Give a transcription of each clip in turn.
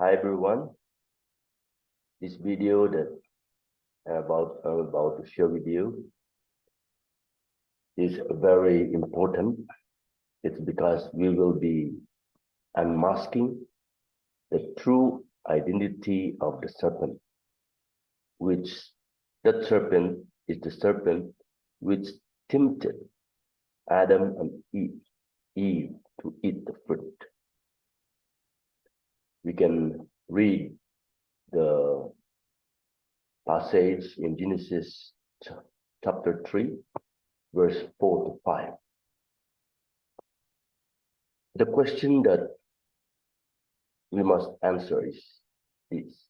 Hi everyone. This video that I'm about to share with you is very important. It's because we will be unmasking the true identity of the serpent, which that serpent is the serpent which tempted Adam and Eve to eat the fruit. We can read the passage in Genesis chapter 3, verse 4 to 5. The question that we must answer is this: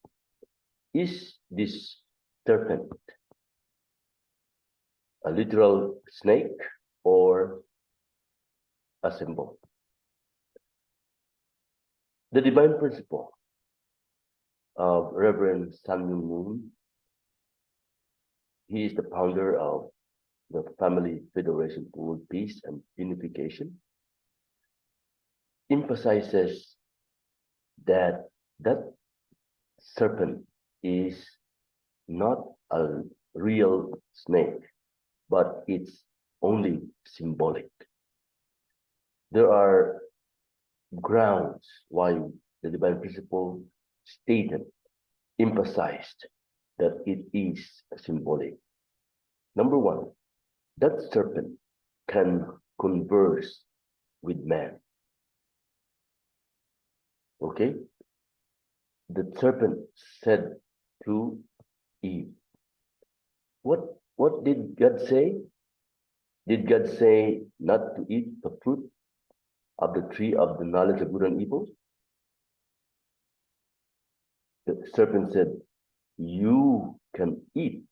is this serpent a literal snake or a symbol? The divine principle of Reverend Sun Myung Moon, he is the founder of the Family Federation for World Peace and Unification, emphasizes that serpent is not a real snake, but it's only symbolic. There are grounds why the divine principle stated, emphasized that it is symbolic. Number one, that serpent can converse with man. Okay? The serpent said to Eve, what did God say? Did God say not to eat the fruit of the tree of the knowledge of good and evil? The serpent said, you can eat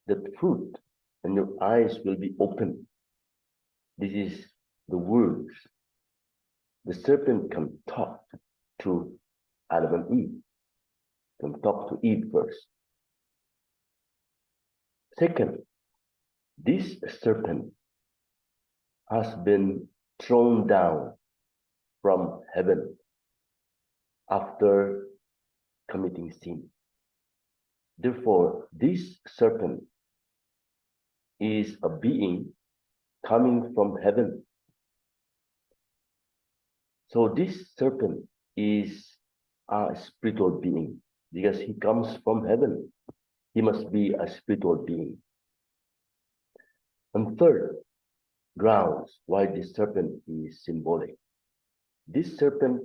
the fruit and your eyes will be open. This is the words. The serpent can talk to Adam and Eve, can talk to Eve first. Second, this serpent has been thrown down from heaven after committing sin. Therefore, this serpent is a being coming from heaven. So this serpent is a spiritual being because he comes from heaven. He must be a spiritual being. And third, grounds why this serpent is symbolic. This serpent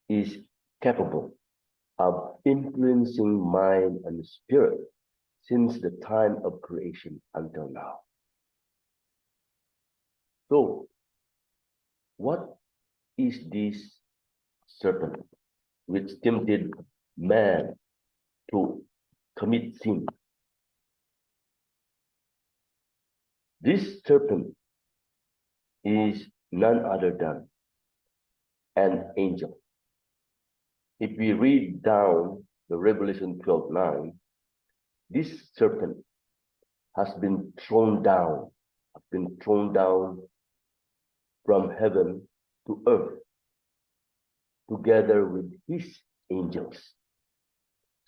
is capable of influencing mind and spirit since the time of creation until now. So, what is this serpent which tempted man to commit sin? This serpent is none other than an angel. If we read down the Revelation 12:9, this serpent has been thrown down from heaven to earth together with his angels.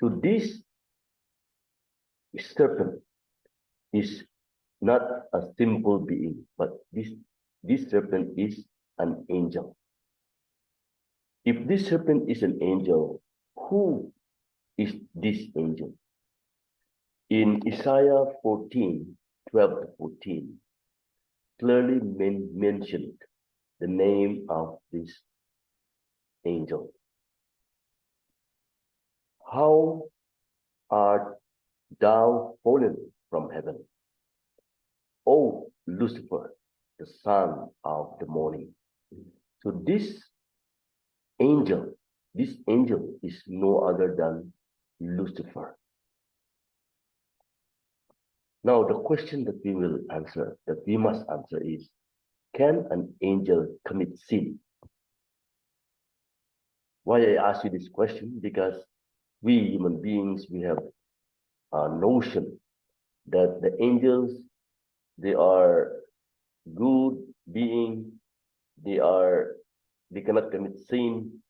So this serpent is not a simple being, but this serpent is an angel. If this serpent is an angel, who is this angel? In Isaiah 14:12-14, clearly mentioned the name of this angel. How art thou fallen from heaven, O Lucifer, the son of the morning? So this angel is no other than Lucifer. Now the question that we must answer is, can an angel commit sin? Why I ask you this question? Because we human beings, we have a notion that the angels, they are good beings, they cannot commit sin.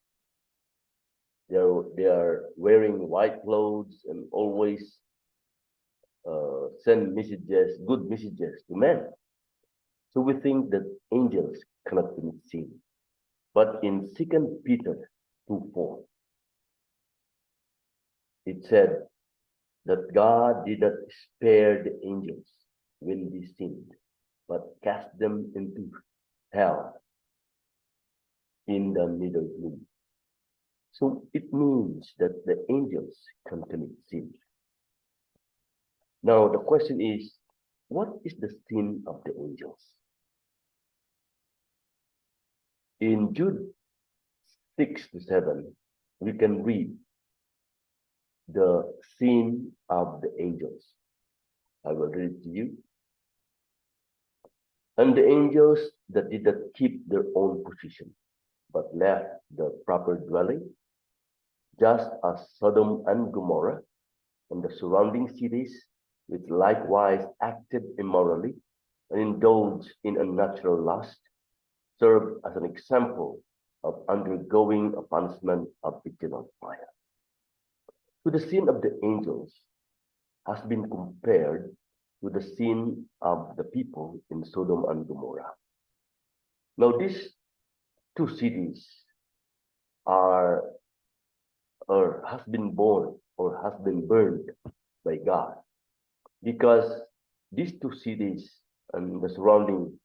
They are wearing white clothes and always send messages, good messages to men. So we think that angels cannot commit sin. But in 2 Peter 2:4, it said that God did not spare the angels when they sinned, but cast them into hell in the middle gloom. So it means that the angels can commit sin. Now the question is, what is the sin of the angels? In Jude 6-7, we can read the sin of the angels. I will read it to you. And the angels that did not keep their own position, but left the proper dwelling, just as Sodom and Gomorrah and the surrounding cities, which likewise acted immorally and indulged in unnatural lust, served as an example of undergoing a punishment of eternal fire. So the sin of the angels has been compared to the sin of the people in Sodom and Gomorrah. Now these two cities are or has been born or has been burned by God, because these two cities and the surrounding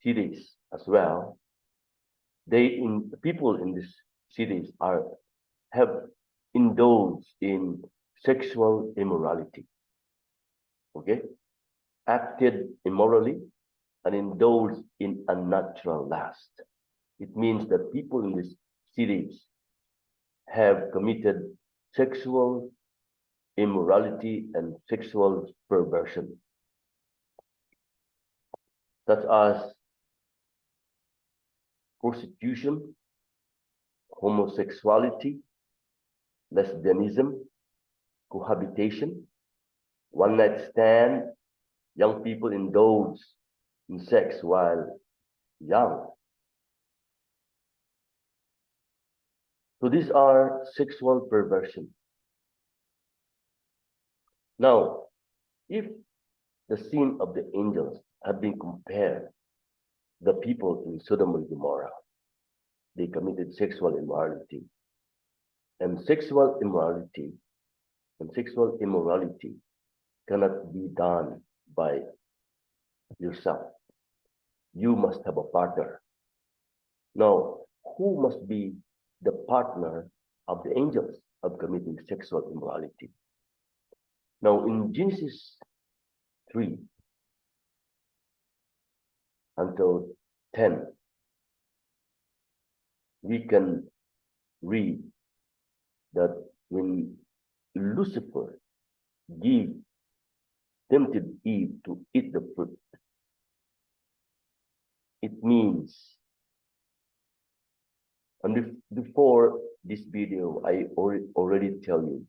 cities as well, the people in these cities have indulged in sexual immorality, okay, acted immorally and indulged in unnatural lust. It means that people in these cities have committed sexual immorality and sexual perversion, such as prostitution, homosexuality, lesbianism, cohabitation, one-night stand. Young people indulge in sex while young. So these are sexual perversion. Now, if the sin of the angels had been compared, the people in Sodom and Gomorrah, they committed sexual immorality. And sexual immorality cannot be done by yourself. You must have a partner. Now, who must be the partner of the angels of committing sexual immorality? Now, in Genesis 3 until 10, we can read that when Lucifer tempted Eve to eat the fruit, it means, and before this video, I already tell you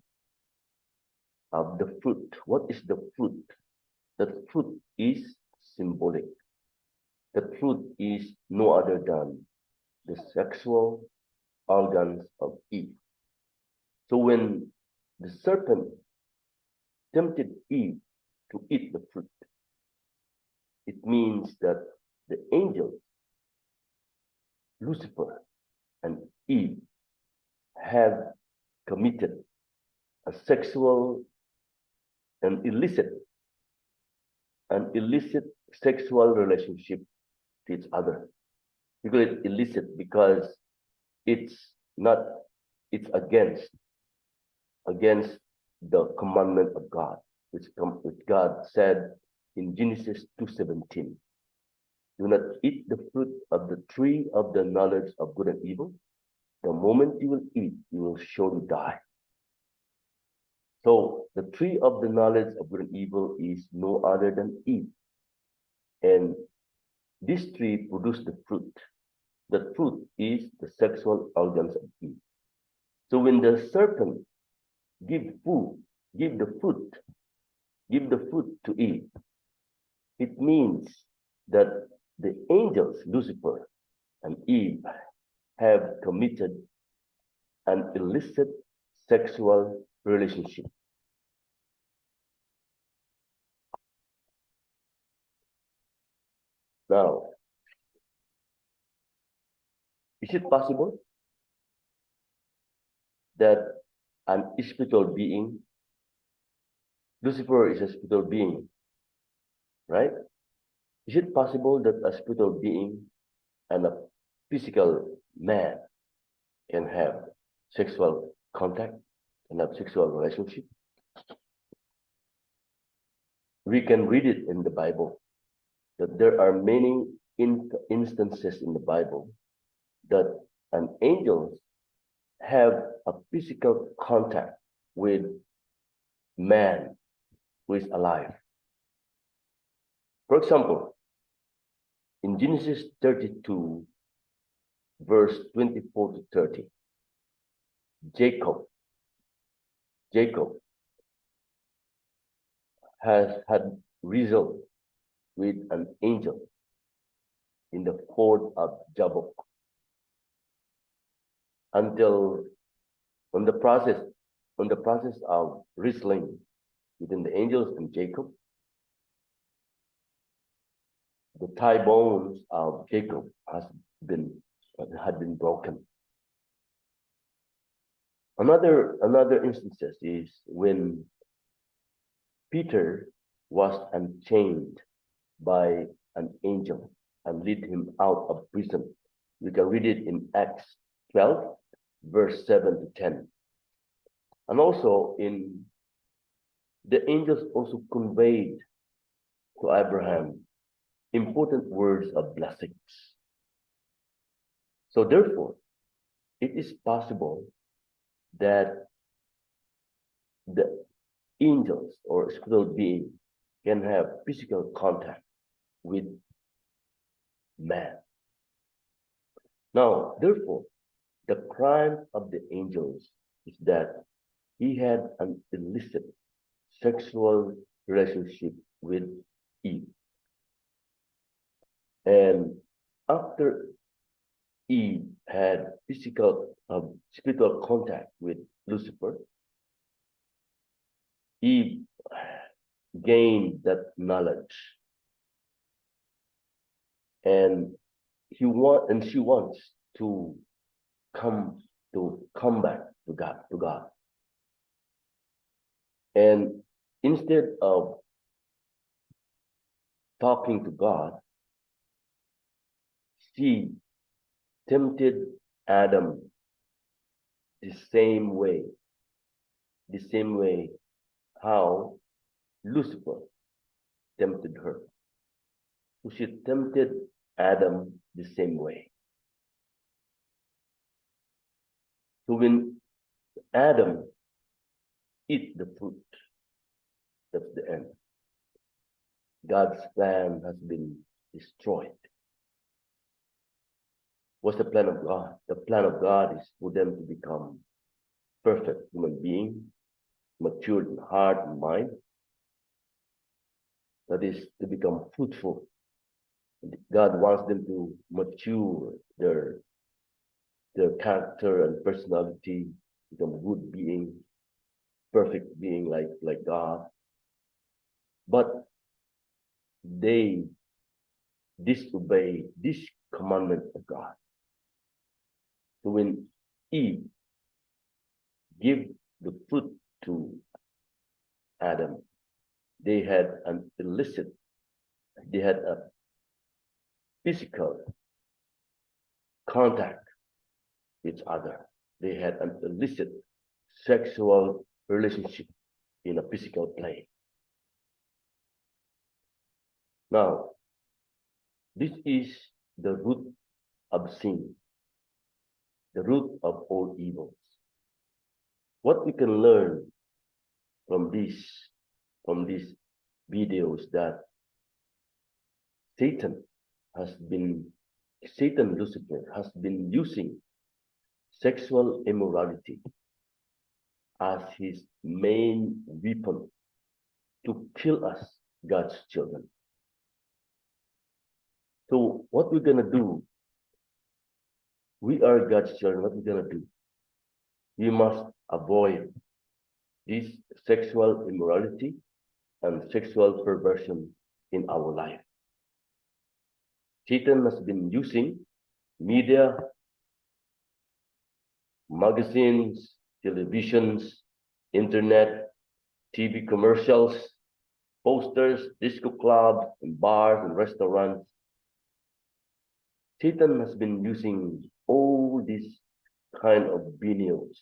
of the fruit. What is the fruit? The fruit is symbolic. The fruit is no other than the sexual organs of Eve. So when the serpent tempted Eve to eat the fruit, it means that the angel, Lucifer and Eve, have committed a sexual and illicit sexual relationship to each other. Because it's illicit, because it's against the commandment of God, which God said in Genesis 2:17. Do not eat the fruit of the tree of the knowledge of good and evil. The moment you will eat, you will surely die. So the tree of the knowledge of good and evil is no other than Eve. And this tree produced the fruit. The fruit is the sexual organs of Eve. So when the serpent give the fruit to Eve, it means that the angels, Lucifer and Eve, have committed an illicit sexual relationship. Now, is it possible that an spiritual being, Lucifer is a spiritual being, right? Is it possible that a spiritual being and a physical man can have sexual contact and have sexual relationship? We can read it in the Bible that there are many instances in the Bible that an angel have a physical contact with man who is alive. For example, in Genesis 32, verse 24 to 30, Jacob has had wrestled with an angel in the ford of Jabbok until on the process of wrestling between the angels and Jacob, the thigh bones of Jacob had been broken. Another instances is when Peter was unchained by an angel and lead him out of prison. You can read it in Acts 12, verse 7 to 10. And also in the angels also conveyed to Abraham important words of blessings. So therefore, it is possible that the angels or spiritual being can have physical contact with man. Now, therefore, the crime of the angels is that he had an illicit sexual relationship with Eve. And after Eve had spiritual contact with Lucifer, Eve gained that knowledge, and she wants to come back to God. And instead of talking to God, she tempted Adam the same way how Lucifer tempted her. So she tempted Adam the same way. So when Adam eat the fruit, that's the end. God's plan has been destroyed. What's the plan of God? The plan of God is for them to become perfect human being, matured in heart and mind. That is to become fruitful. God wants them to mature their character and personality, become a good being, perfect being like God. But they disobey this commandment of God. So when Eve gave the fruit to Adam, they had a physical contact with each other. They had an illicit sexual relationship in a physical plane. Now, this is the root of sin, the root of all evils. What we can learn from these videos that Satan Lucifer has been using sexual immorality as his main weapon to kill us, God's children. So what we're gonna do, we are God's children, what we're gonna do? we must avoid this sexual immorality and sexual perversion in our life. Satan has been using media, magazines, televisions, internet, TV commercials, posters, disco clubs, and bars and restaurants. Satan has been using all these kind of venues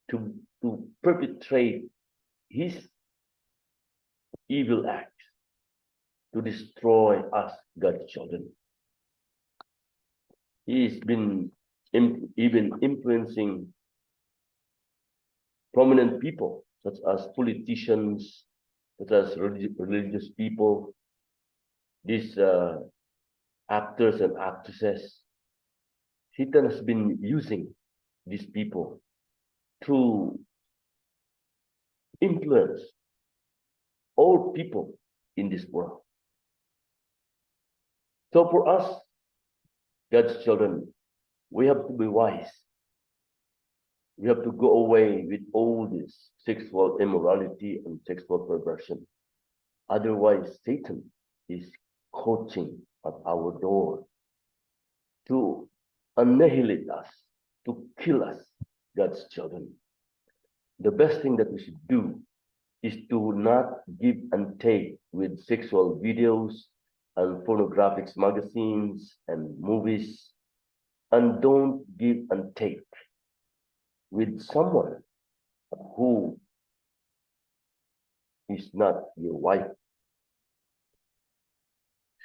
to perpetrate his evil acts, to destroy us, God's children. He's been even influencing prominent people, such as politicians, such as religious people, these actors and actresses. Satan has been using these people to influence all people in this world. So for us, God's children, we have to be wise. We have to go away with all this sexual immorality and sexual perversion. Otherwise, Satan is crouching at our door to annihilate us, to kill us, God's children. The best thing that we should do is to not give and take with sexual videos and pornographic magazines and movies, and don't give and take with someone who is not your wife.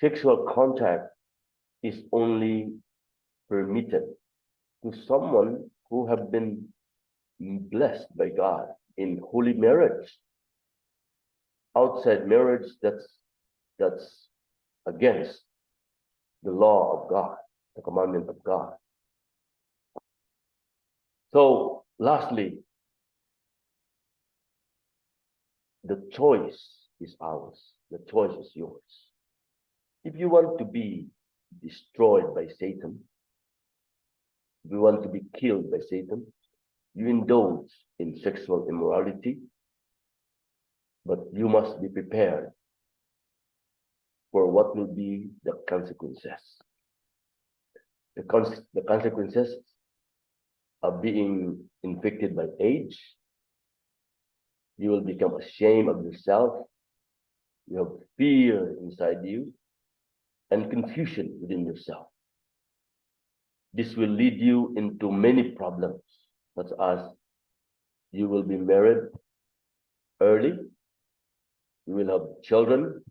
Sexual contact is only permitted to someone who have been blessed by God in holy marriage. Outside marriage, that's against the law of God, the commandment of God. So lastly, the choice is ours. The choice is yours. If you want to be destroyed by Satan, if you want to be killed by Satan, you indulge in sexual immorality, but you must be prepared for what will be the consequences. The consequences of being infected by AIDS. You will become ashamed of yourself. You have fear inside you and confusion within yourself. This will lead you into many problems, such as you will be married early, you will have children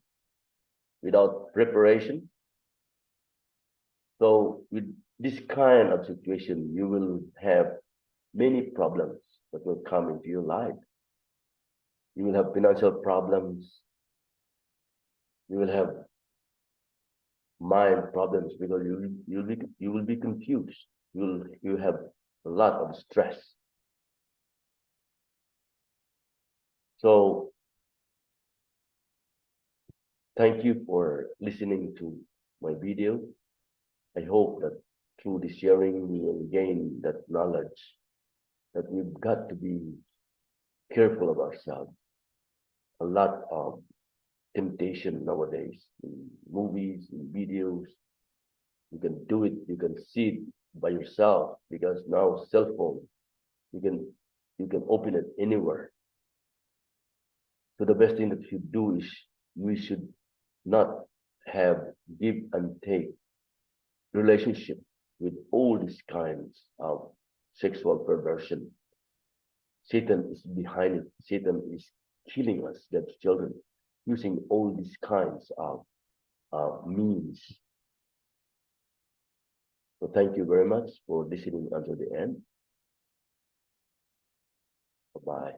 without preparation. So with this kind of situation, you will have many problems that will come into your life. You will have financial problems. You will have mind problems because you will be confused. You have a lot of stress. So thank you for listening to my video. I hope that through the sharing you will gain that knowledge that we've got to be careful of ourselves. A lot of temptation nowadays in movies, in videos. You can do it, you can see it by yourself because now cell phone, you can open it anywhere. So the best thing that you should do is we should not have give and take relationship with all these kinds of sexual perversion. Satan is behind it. Satan is killing us, God's children, using all these kinds of means. So thank you very much for listening until the end. Bye-bye.